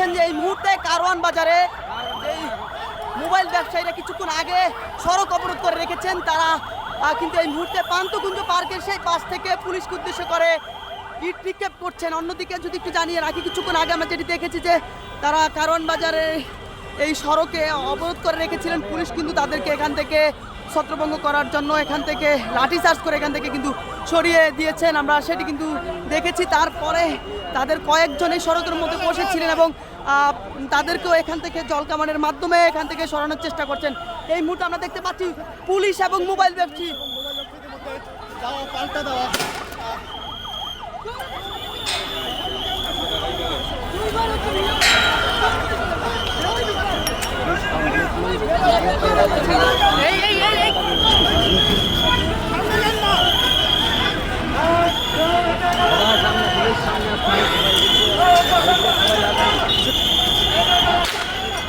পাচ্ছেন যে এই মুহূর্তে কারওয়ান বাজারে এই মোবাইল ব্যবসায়ীরা কিছুক্ষণ আগে সড়ক অবরোধ করে রেখেছেন। তারা কিন্তু এই মুহূর্তে পান্থকুঞ্জ পার্কের সেই পাশ থেকে পুলিশকে উদ্দেশ্য করে ইট নিক্ষেপ করছেন। অন্যদিকে যদি একটু জানিয়ে রাখি, কিছুক্ষণ আগে আমরা যেটি দেখেছি যে তারা কারওয়ান বাজারে এই সড়কে অবরোধ করে রেখেছিলেন। পুলিশ কিন্তু তাদেরকে এখান থেকে ছত্রভঙ্গ করার জন্য এখান থেকে লাঠিচার্জ করে এখান থেকে কিন্তু সরিয়ে দিয়েছেন। আমরা সেটি কিন্তু দেখেছি। তারপরে তাদের কয়েকজন এই সড়কের মধ্যে বসেছিলেন এবং তাদেরকেও এখান থেকে জলকামানের মাধ্যমে এখান থেকে সরানোর চেষ্টা করছেন। এই মুহূর্তে আমরা দেখতে পাচ্ছি পুলিশ এবং মোবাইল ব্যবসায়ী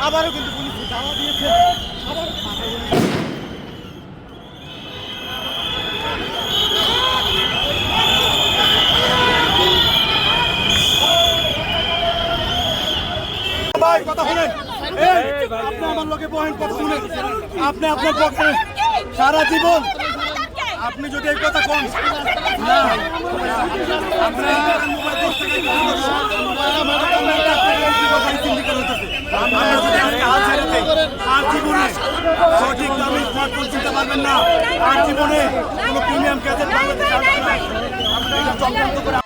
আবারও কিন্তু পুলিশ ধাওয়া দিয়েছে। কথা শুনেন, আপনি আমার লোকে বহেন, কথা শুনেন। আপনি আপনার পক্ষে সারা জীবন আপনি যদি এই কথা কন না, আর জীবনে সঠিক দামে স্মার্টফোন কিনতে পারবেন না। আর জীবনে কোনো প্রিমিয়াম গ্যাজেট বাংলাদেশে চক্রান্ত করে